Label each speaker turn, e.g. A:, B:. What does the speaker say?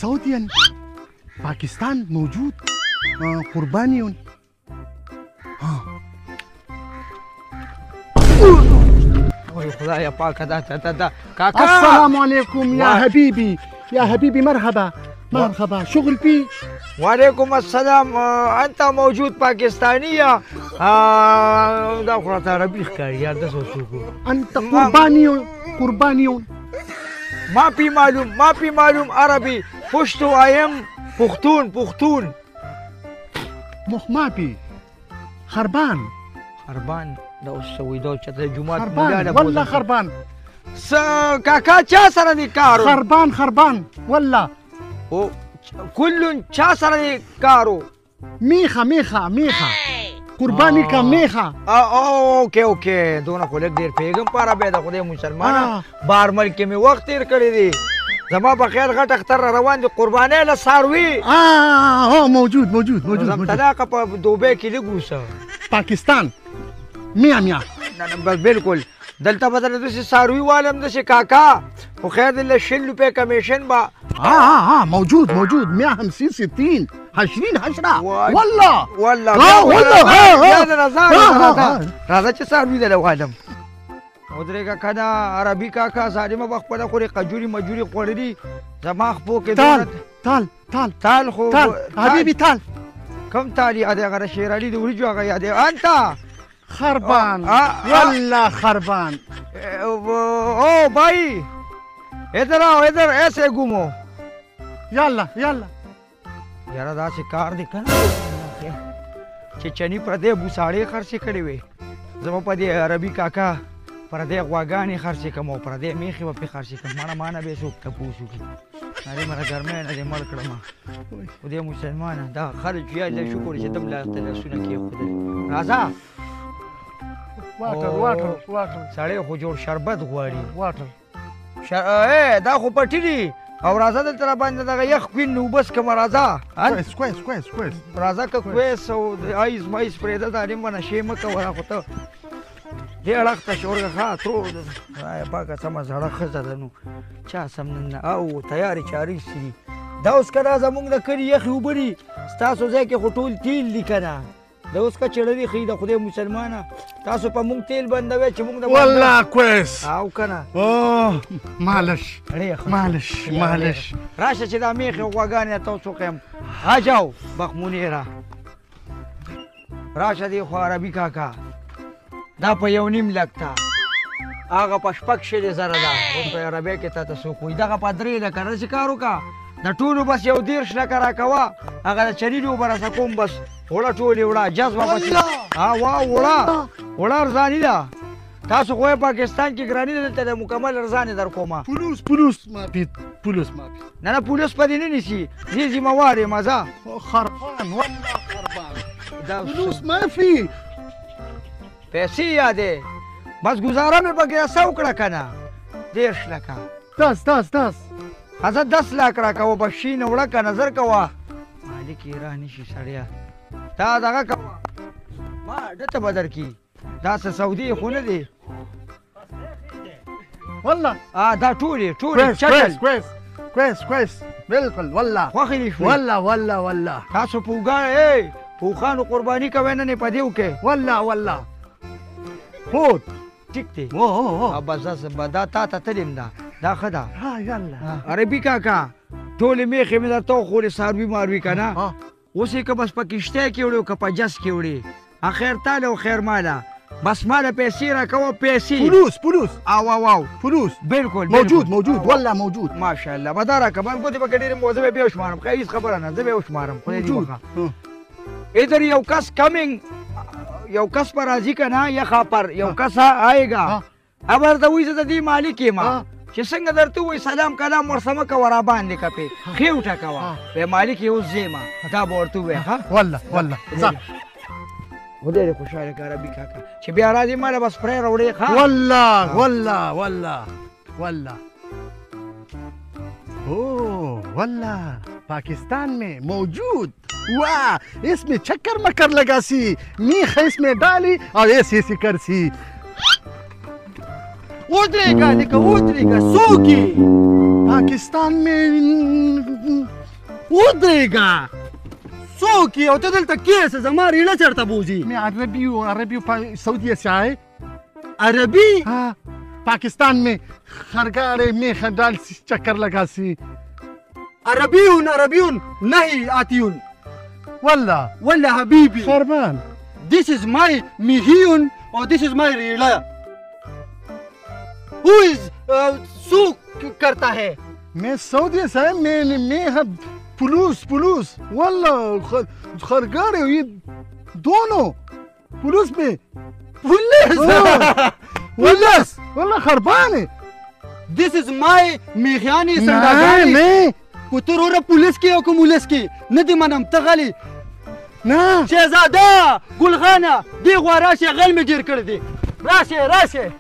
A: سعوديا باكستان موجود قرباني
B: خدایا پاکه دا کاکا
A: السلام عليكم يا حبيبي يا حبيبي مرحبا مرحبا شغل فيه
B: وعليكم السلام انت موجود باكستاني يا دا خو راته عربي ښکاري یار داسې وڅوک
A: انت قرباني
B: ما في معلوم عربي پشتو ایم پختون
A: ما في خربان
B: دا اوس سوي دا چې د جمعات
A: خربان والله خربان
B: کاکا چا سره دی کارو
A: خربان والله
B: او كل چا سره دی کارو
A: میخه قربانی کا میخه
B: اوکے دونه خو لږ ډېر پیغام پاره به د خدای مسلمانه بار ملک کې مې وخت تیر کړی دی زما په خیر غټ اختر روان دي قربانۍ له څاروي
A: موجود
B: طلاقه په دوبۍ کې لږ اوسه
A: پاکستان میا
B: بس بالکل دلته به درته داسې څاروي والم داسې کاکا خو خیر دی له 20 روپۍ کمیشن به
A: موجود 150 60 20 10
B: والله راځه چې څاروي دله والم ودرېږه که نه عربي کاکا ظالمه به خپله خورې قجوري مجوري خوړلي زما خپو کې
A: تال
B: خو
A: حبيبي تال
B: کوم تال یاد دی هغه شیرالي د وریجو هغه یاد دی انت
A: خربان والله خربان
B: او بھائی ادھر ایسے گھومو
A: یالا
B: یاره داسې کار دی که نه چې چني پردی بوساړې خرڅې کړې وې زما په دې عربي کاکا پردی غواګانې خرڅې کړم او پردی میخې به پرې خرڅې کړم مانه به څوک تپوس وکړي هغې مره ګرمی نه دې مړ کړم خدای مسلمانه دا خلک یا الله شکر چې تم لا لاسونه کېښودل راځه
A: واټر
B: سړی خو جوړ شربت غواړي
A: واټر
B: دا خو پټي دي او راځه دلته را باندې دغه یخ کوین نو بس کومه راځه
A: کویس
B: راځه که کویس او آیس مایس پرېږده دا نیم به نشې مه کوه را خو ته دې اړخ ته شورګه ښه ترو خدایه پاکه سمه زړه ښځه ده نو چا سم نن او تیارې چارې سي دا اوس که دا زمونږ د کلي یخې اوبه دي ستاسو ځای کې خو ټول تیل دي که نه دا اوس که چړلي ښي د خدای مسلمانه تاسو په مونږ تیل بندوئ چې مونږ د
A: والله کویس
B: او که نه
A: معلش
B: راشه چې دا میخې غواګانې ته وڅوقیم اجاو بخمونیره راشه دی خو عربي کاکا دا په 1.5 لک ته هغه په 6 زره ده اوس په عربۍ کې تا ته څوک وایي دغه په 3 لکه داسې کار وکړه د ټولو بس 1.5 لکه راکوه هغه د چرینې اوبه راسه کوم بس وړه ټولې وړه جذبه وړه ارزاني ده تاسو خو پاکستان کې ګراني ده دلته د مکمل ارزاني در کومه
A: پولوس ما پی
B: نه پولوس په دې نه نیسي زه ذمهوار یم زه
A: خربان والله خربان پولوس ما فی
B: پیسې یادې بس ګزاره مې پکې څه وکړه که نه 10 لکه
A: دس
B: زه 10 لک راکوه بس شي نه وړه که نظر کوه مالک یې را نشي سړیه تا دغه کوه ما ډته به درکړي دا څه سعودي خو نه دی
A: والله
B: دا ټولې چټل
A: کویس بالکل والله
B: خوښې دې شوې
A: والله
B: تاسو پوخانو قرباني کوئ نن یې په دې وکړئ
A: والله هود
B: ټیک دی بس دا تا ته تلیم دا ښه ده عربي کاکا ټولې میخې مې درته وخورې څاروي ماروي که نه اوس یې که بس په کشتۍ کې وړې او که په جس کې وړې خیر تاله او خیر ماله بس ماله پیسې راکوه پیسې
A: پولوس
B: او
A: پولوس
B: بالکل
A: موجود والله موجود
B: ماشاءالله به دا راکه من ګوتې پکې ډېرې مو زه به بیا وشمارم هېڅ خبره نه زه به یې وشمارم خدای دې وکړه ادھر یو کس کمنګ یو کس پر راځي که نه یخا پر یو کس آئېږه اب درته وایي زه د دې مالک یم چې څنګه درته وایي سلام کلام ورسه مه کوه را باندې کپې ښې وټکوه وی مالک یې اوس ځېمه دا به ورته ووایه ښه
A: والله
B: خو ډېرې خوشحاله که عربي کاکا چې بیا راځې ماله بس پرې راوړې ښه
A: والله والله पाकिस्तान में मौजूद वाह इसमें चक्कर मकर लगा सी मीख इसमें डाली और ऐसी करसी उतरेगा सोगी पाकिस्तान में
C: ودرېږه څوک یې او ته دلته کیسه زما ریړه چېرته بوځي
A: मैं अरबी सऊदी से आए
C: عربي
A: हाँ पाकिस्तान में खरगाड़े में खडाल चक्कर लगा सी
C: عربي نهي آتيون
A: ولا
C: حبيبي
A: خربان
C: This is my ميهيون or this is my ریړه Who is سو करता है
A: मैं सऊदी से है मैं पुलूस والله खरगाड़े ये दोनों पुलूस में
C: पुलिस
A: والله خربان है
C: This is my میخیانی سنداګانی
A: नहीं
C: کوتروره پولیس کې او کومولیس کې نه دی منم ته غلی
A: ना
C: شهزاده ګلخانه دی غوا راشه غل مې ګیر کړی دی راشه